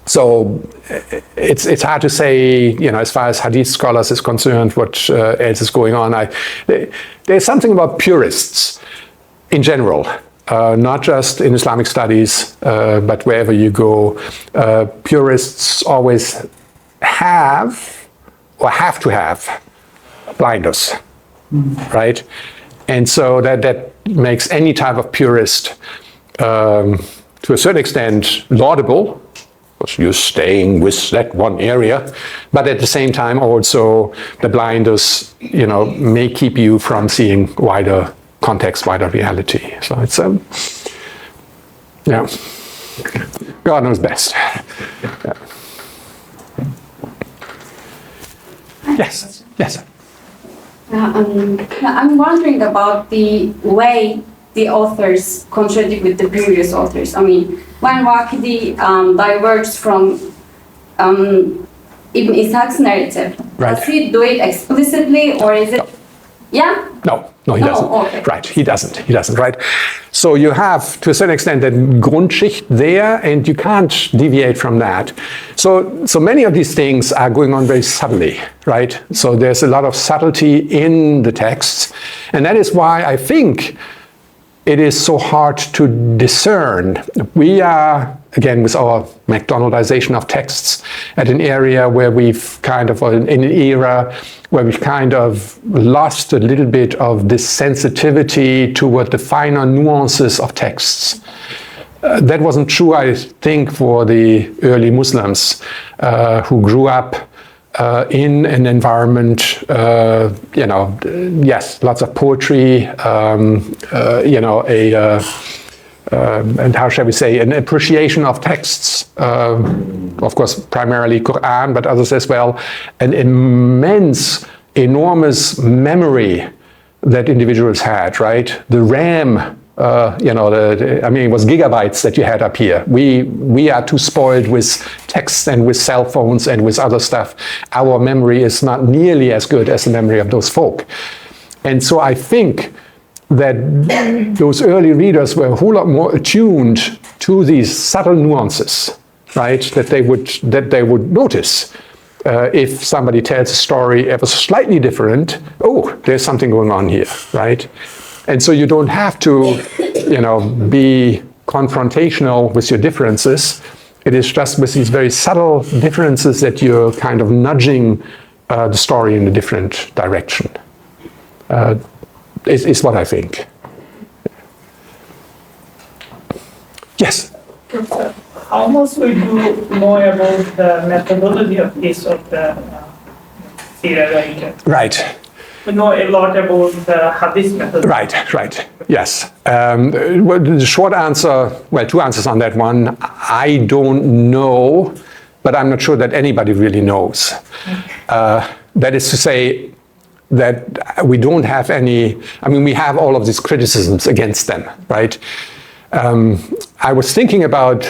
So it's hard to say, as far as hadith scholars is concerned, what else is going on. There's something about purists in general, not just in Islamic studies, but wherever you go. Purists always have to have blinders. Right? And so that makes any type of purist, to a certain extent, laudable, because you're staying with that one area, but at the same time also the blinders, may keep you from seeing wider context, wider reality. So it's, God knows best. Yeah. Yes. I'm wondering about the way the authors contradict with the previous authors. I mean, when Waqidi diverges from Ibn Ishaq's narrative, does he do it explicitly or is it? Yeah? No, he doesn't. Okay. Right, he doesn't, right? So you have, to a certain extent, that Grundschicht there, and you can't deviate from that. So many of these things are going on very subtly, right? So there's a lot of subtlety in the texts, and that is why I think it is so hard to discern. We are, again, with our McDonaldization of texts, at an area where we've kind of, in an era where we've kind of lost a little bit of this sensitivity toward the finer nuances of texts. That wasn't true, I think, for the early Muslims who grew up in an environment, yes, lots of poetry, and how shall we say, an appreciation of texts, of course, primarily Quran, but others as well, an enormous memory that individuals had, right? The RAM I mean, it was gigabytes that you had up here. We are too spoiled with texts and with cell phones and with other stuff. Our memory is not nearly as good as the memory of those folk. And so I think that those early readers were a whole lot more attuned to these subtle nuances, right? That they would notice if somebody tells a story ever slightly different. Oh, there's something going on here, right? And so you don't have to, be confrontational with your differences. It is just with these very subtle differences that you're kind of nudging the story in a different direction. Is what I think. Yes? How much we do know about the methodology of this of the Sira writer? Right. We know a lot about the Hadith method. Right, yes. Well, the short answer, well, two answers on that one. I don't know, but I'm not sure that anybody really knows. That is to say that we don't have any, we have all of these criticisms against them, right? I was thinking about,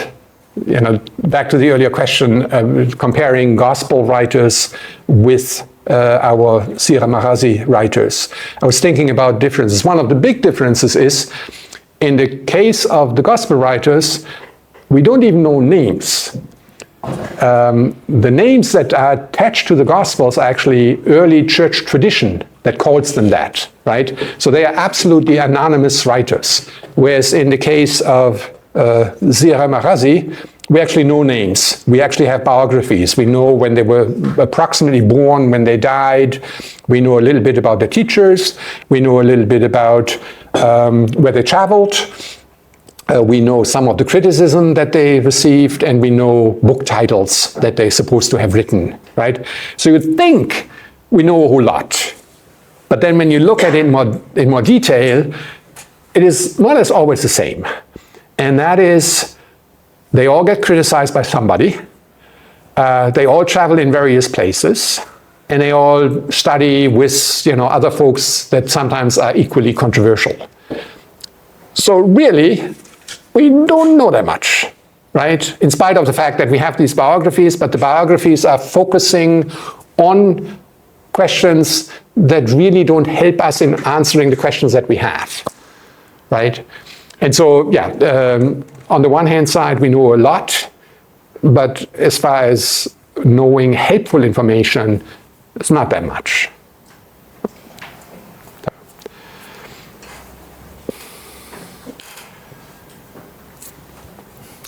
back to the earlier question, comparing gospel writers with our Sira Maghazi writers. I was thinking about differences. One of the big differences is, in the case of the gospel writers, we don't even know names. The names that are attached to the Gospels are actually early church tradition that calls them that, right? So they are absolutely anonymous writers. Whereas in the case of Sira Maghazi, we actually know names. We actually have biographies. We know when they were approximately born, when they died. We know a little bit about their teachers. We know a little bit about where they traveled. We know some of the criticism that they received, and we know book titles that they're supposed to have written, right? So you think we know a whole lot. But then when you look at it in more detail, it is more or less always the same. And that is, they all get criticized by somebody. They all travel in various places. And they all study with other folks that sometimes are equally controversial. So really, we don't know that much, right? In spite of the fact that we have these biographies, but the biographies are focusing on questions that really don't help us in answering the questions that we have, right? And so, on the one hand side, we know a lot, but as far as knowing helpful information, it's not that much.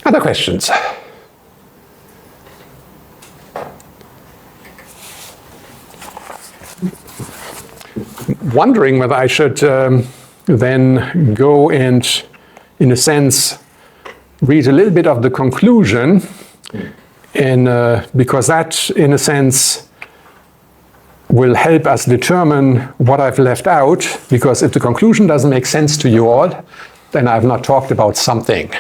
Other questions? Wondering whether I should then go and, in a sense, read a little bit of the conclusion, because that, in a sense, will help us determine what I've left out, because if the conclusion doesn't make sense to you all, then I've not talked about something.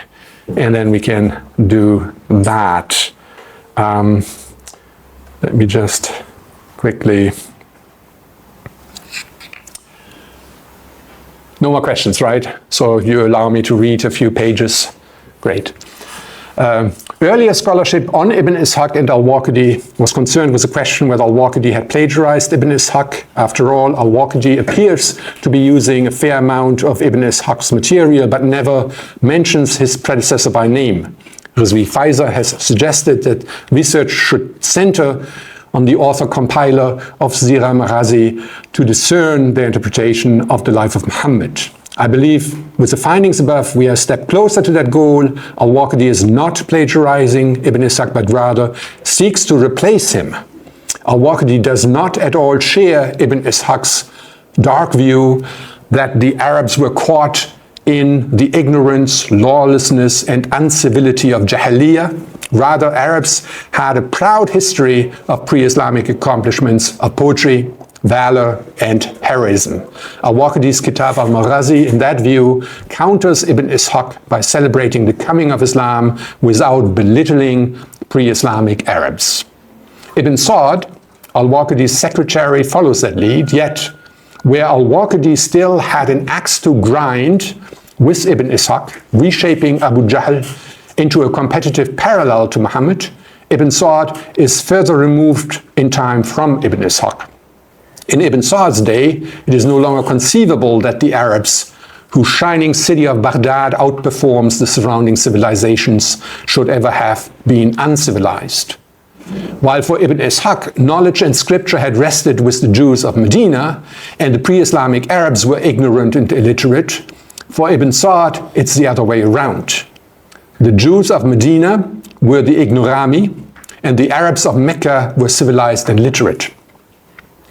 And then we can do that. Let me just quickly. No more questions, right? So you allow me to read a few pages. Great. Earlier scholarship on Ibn Ishaq and al-Waqidi was concerned with the question whether al-Waqidi had plagiarized Ibn Ishaq. After all, al-Waqidi appears to be using a fair amount of Ibn Ishaq's material, but never mentions his predecessor by name. Rizvi Faizer has suggested that research should center on the author-compiler of Sira Maghazi to discern the interpretation of the life of Muhammad. I believe with the findings above, we are a step closer to that goal. Al-Waqidi is not plagiarizing Ibn Ishaq, but rather seeks to replace him. Al-Waqidi does not at all share Ibn Ishaq's dark view that the Arabs were caught in the ignorance, lawlessness, and uncivility of Jahiliyyah. Rather, Arabs had a proud history of pre-Islamic accomplishments of poetry, valor, and heroism. Al-Waqidi's Kitab al-Maghazi, in that view, counters Ibn Ishaq by celebrating the coming of Islam without belittling pre-Islamic Arabs. Ibn Sa'd, al-Waqidi's secretary, follows that lead, yet where al-Waqidi still had an axe to grind, with Ibn Ishaq, reshaping Abu Jahl into a competitive parallel to Muhammad, Ibn Sa'd is further removed in time from Ibn Ishaq. In Ibn Sa'd's day, it is no longer conceivable that the Arabs, whose shining city of Baghdad outperforms the surrounding civilizations, should ever have been uncivilized. While for Ibn Ishaq, knowledge and scripture had rested with the Jews of Medina, and the pre-Islamic Arabs were ignorant and illiterate, for Ibn Sa'd, it's the other way around. The Jews of Medina were the ignorami, and the Arabs of Mecca were civilized and literate.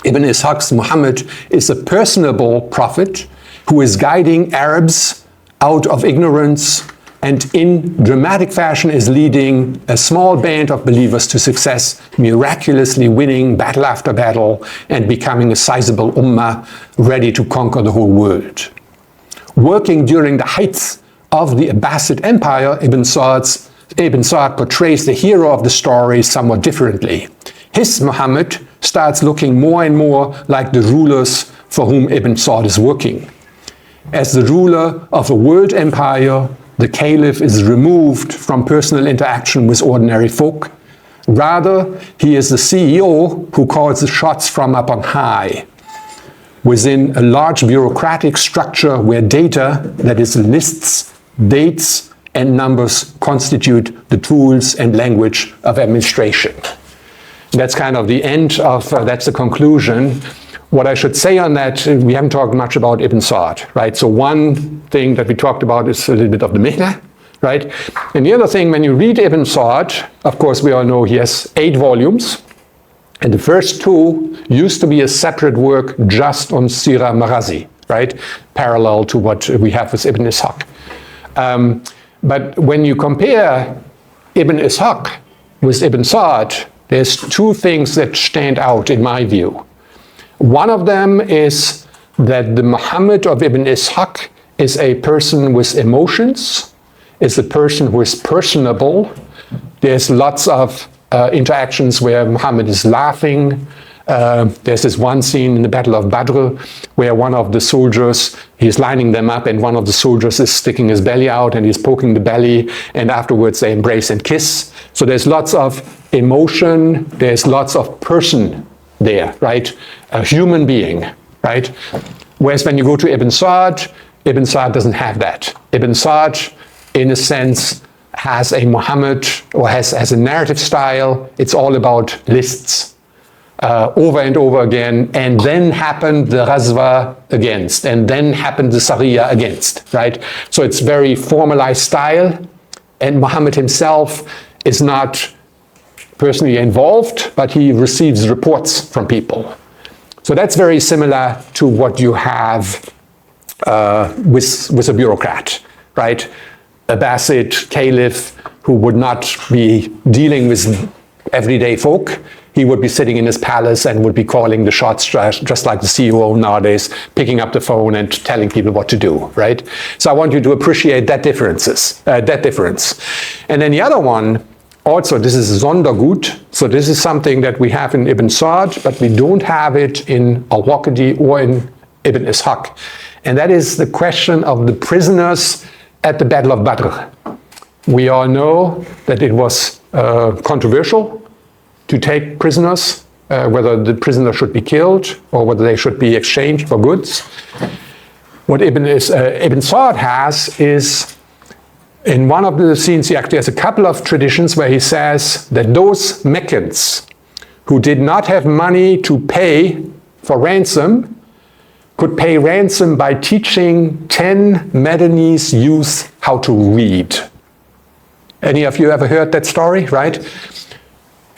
Ibn Ishaq's Muhammad is a personable prophet who is guiding Arabs out of ignorance and in dramatic fashion is leading a small band of believers to success, miraculously winning battle after battle and becoming a sizable ummah ready to conquer the whole world. Working during the heights of the Abbasid Empire, Ibn Sa'd portrays the hero of the story somewhat differently. His Muhammad starts looking more and more like the rulers for whom Ibn Sa'd is working. As the ruler of a world empire, the caliph is removed from personal interaction with ordinary folk. Rather, he is the CEO who calls the shots from up on high, within a large bureaucratic structure where data, that is lists, dates, and numbers constitute the tools and language of administration. That's kind of the end of, that's the conclusion. What I should say on that, we haven't talked much about Ibn Sa'd, right? So one thing that we talked about is a little bit of the Mihna, right? And the other thing, when you read Ibn Sa'd, of course we all know he has 8 volumes, and the first 2 used to be a separate work just on Sirah Maghazi, right? Parallel to what we have with Ibn Ishaq. But when you compare Ibn Ishaq with Ibn Sa'd, there's 2 things that stand out in my view. One of them is that the Muhammad of Ibn Ishaq is a person with emotions, is a person who is personable. There's lots of interactions where Muhammad is laughing. There's this one scene in the Battle of Badr where one of the soldiers, he's lining them up and one of the soldiers is sticking his belly out and he's poking the belly, and afterwards they embrace and kiss. So there's lots of emotion, there's lots of person there, right? A human being, right? Whereas when you go to Ibn Sa'd doesn't have that. Ibn Sa'd, in a sense, has a Muhammad, or has a narrative style. It's all about lists over and over again, and then happened the Ghazwa against, and then happened the Sariya against, right? So it's very formalized style, and Muhammad himself is not personally involved, but he receives reports from people. So that's very similar to what you have with a bureaucrat, right? Abbasid caliph who would not be dealing with everyday folk. He would be sitting in his palace and would be calling the shots just like the CEO nowadays, picking up the phone and telling people what to do, right? So I want you to appreciate that difference. And then the other one, also, this is Sondergut. So this is something that we have in Ibn Sa'd, but we don't have it in Al-Waqidi or in Ibn Ishaq. And that is the question of the prisoners at the Battle of Badr. We all know that it was controversial to take prisoners, whether the prisoner should be killed or whether they should be exchanged for goods. What Ibn Sa'd has is, in one of the scenes, he actually has a couple of traditions where he says that those Meccans who did not have money to pay for ransom could pay ransom by teaching 10 Madanese youths how to read. Any of you ever heard that story, right?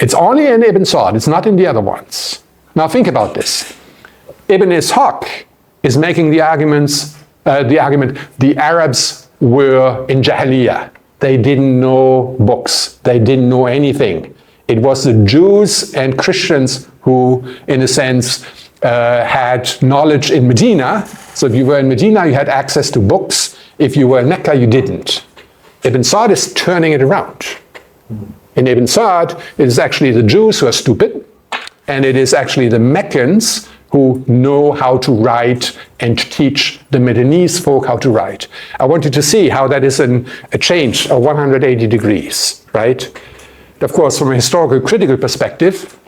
It's only in Ibn Sa'd, it's not in the other ones. Now think about this. Ibn Ishaq is making the argument the Arabs were in Jahiliyyah. They didn't know books. They didn't know anything. It was the Jews and Christians who, in a sense, had knowledge in Medina. So if you were in Medina, you had access to books. If you were in Mecca, you didn't. Ibn Sa'd is turning it around. In Ibn Sa'd, it is actually the Jews who are stupid, and it is actually the Meccans who know how to write and teach the Medinese folk how to write. I want you to see how that is a change of 180 degrees, right? Of course, from a historical critical perspective,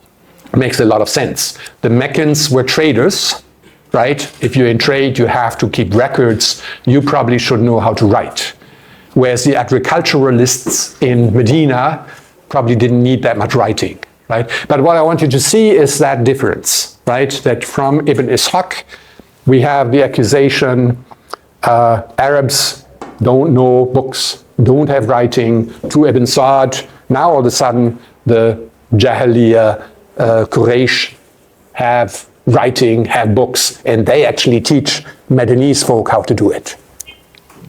it makes a lot of sense. The Meccans were traders, right? If you're in trade, you have to keep records. You probably should know how to write. Whereas the agriculturalists in Medina probably didn't need that much writing, right? But what I want you to see is that difference, right? That from Ibn Ishaq, we have the accusation, Arabs don't know books, don't have writing. To Ibn Sa'd, now all of a sudden, the Jahiliyyah, Quraysh have writing, have books, and they actually teach Medinese folk how to do it.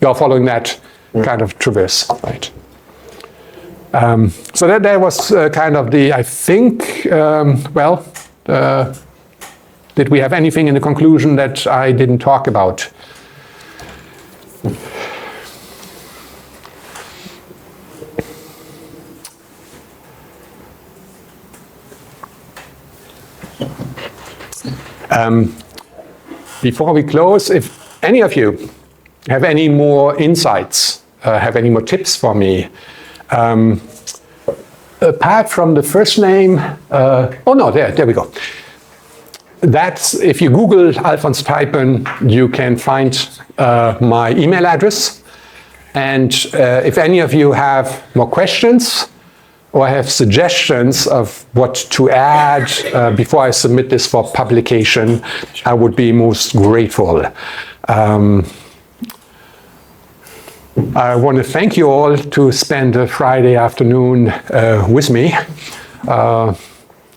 You're following that kind of traverse, right? So that was kind of the, I think, did we have anything in the conclusion that I didn't talk about? Before we close, if any of you have any more insights, have any more tips for me, apart from the first name, there we go. That's, if you Google Alfons Teipen, you can find my email address. And if any of you have more questions or have suggestions of what to add before I submit this for publication, I would be most grateful. I want to thank you all to spend a Friday afternoon with me.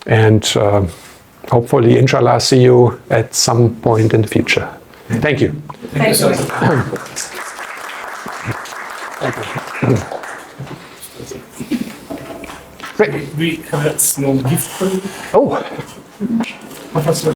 And hopefully, inshallah, see you at some point in the future. Thank you. Thank you. Great. We have a small gift for you. Oh.